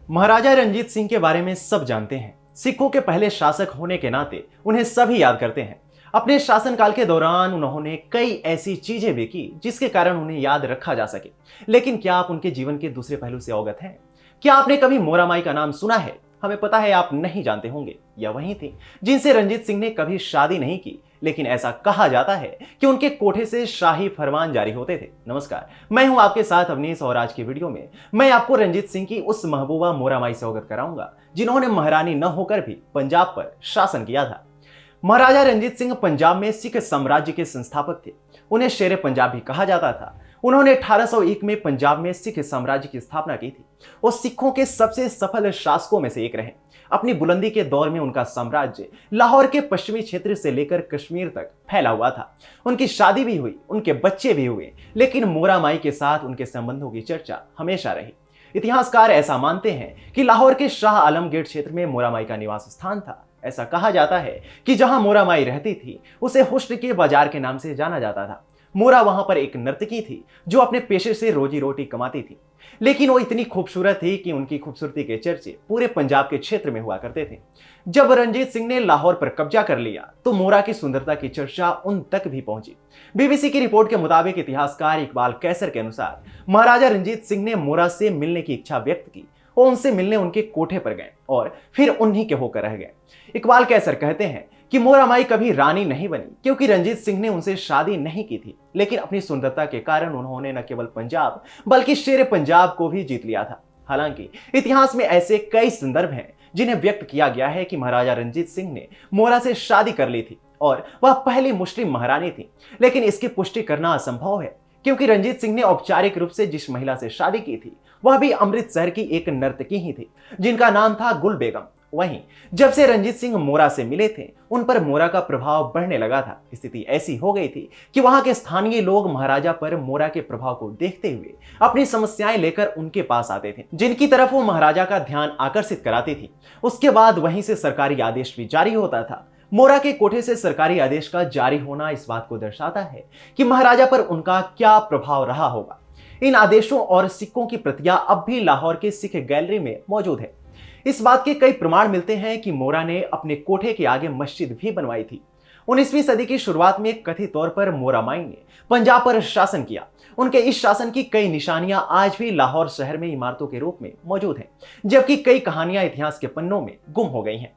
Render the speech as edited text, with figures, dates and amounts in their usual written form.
महाराजा रंजीत सिंह के बारे में सब जानते हैं। सिखों के पहले शासक होने के नाते उन्हें सभी याद करते हैं। अपने शासनकाल के दौरान उन्होंने कई ऐसी चीजें भी की जिसके कारण उन्हें याद रखा जा सके। लेकिन क्या आप उनके जीवन के दूसरे पहलू से अवगत हैं? क्या आपने कभी मोरामाई का नाम सुना है? हमें पता है आप नहीं जानते होंगे। यह वही थी जिनसे रंजीत सिंह ने कभी शादी नहीं की, लेकिन ऐसा कहा जाता है कि उनके कोठे से शाही फरमान जारी होते थे। नमस्कार, मैं हूं आपके साथ अवनीश और आज की वीडियो में मैं आपको रंजीत सिंह की उस महबूबा मोरामाई से अवगत कराऊंगा जिन्होंने महारानी न होकर भी पंजाब पर शासन किया था। महाराजा रंजीत सिंह पंजाब में सिख साम्राज्य के संस्थापक थे। उन्हें शेरे पंजाब भी कहा जाता था। उन्होंने 1801 में पंजाब में सिख साम्राज्य की स्थापना की थी। वो सिखों के सबसे सफल शासकों में से एक रहे। अपनी बुलंदी के दौर में उनका साम्राज्य लाहौर के पश्चिमी क्षेत्र से लेकर कश्मीर तक फैला हुआ था। उनकी शादी भी हुई, उनके बच्चे भी हुए, लेकिन मोरामाई के साथ उनके संबंधों की चर्चा हमेशा रही। इतिहासकार ऐसा मानते हैं कि लाहौर के शाह आलम गेट क्षेत्र में मोरामाई का निवास स्थान था। ऐसा कहा जाता है कि जहां मोरामाई रहती थी उसे हुस्न के बाजार के नाम से जाना जाता था। मोरा वहां पर एक नर्तकी थी जो अपने पेशे से रोजी रोटी कमाती थी, लेकिन वो इतनी खूबसूरत थी कि उनकी खूबसूरती के चर्चे पूरे पंजाब के क्षेत्र में हुआ करते थे। जब रंजीत सिंह ने लाहौर पर कब्जा कर लिया तो मोरा की सुंदरता की चर्चा उन तक भी पहुंची। बीबीसी की रिपोर्ट के मुताबिक इतिहासकार इकबाल कैसर के अनुसार महाराजा रंजीत सिंह ने मोरा से मिलने की इच्छा व्यक्त की। वो उनसे मिलने उनके कोठे पर गए और फिर उन्हीं के होकर रह गए। इकबाल कैसर कहते हैं कि मोरामाई कभी रानी नहीं बनी क्योंकि रंजीत सिंह ने उनसे शादी नहीं की थी, लेकिन अपनी सुंदरता के कारण उन्होंने न केवल पंजाब बल्कि शेरे पंजाब को भी जीत लिया था। हालांकि इतिहास में ऐसे कई संदर्भ हैं जिन्हें व्यक्त किया गया है कि महाराजा रंजीत सिंह ने मोरा से शादी कर ली थी और वह पहली मुस्लिम महारानी थी, लेकिन इसकी पुष्टि करना असंभव है क्योंकि रंजीत सिंह ने औपचारिक रूप से जिस महिला से शादी की थी वह भी अमृतसर की एक नर्तकी ही थी जिनका नाम था गुल बेगम। वहीं जब से रंजीत सिंह मोरा से मिले थे उन पर मोरा का प्रभाव बढ़ने लगा था। स्थिति ऐसी हो गई थी कि वहां के स्थानीय लोग महाराजा पर मोरा के प्रभाव को देखते हुए अपनी समस्याएं लेकर उनके पास आते थे, जिनकी तरफ वो महाराजा का ध्यान आकर्षित कराती थी। उसके बाद वहीं से सरकारी आदेश भी जारी होता था। मोरा के कोठे से सरकारी आदेश का जारी होना इस बात को दर्शाता है कि महाराजा पर उनका क्या प्रभाव रहा होगा। इन आदेशों और सिक्कों की प्रतियां अब भी लाहौर के सिख गैलरी में मौजूद है। इस बात के कई प्रमाण मिलते हैं कि मोरा ने अपने कोठे के आगे मस्जिद भी बनवाई थी। 19वीं सदी की शुरुआत में कथित तौर पर मोरामाई ने पंजाब पर शासन किया। उनके इस शासन की कई निशानियां आज भी लाहौर शहर में इमारतों के रूप में मौजूद हैं, जबकि कई कहानियां इतिहास के पन्नों में गुम हो गई हैं।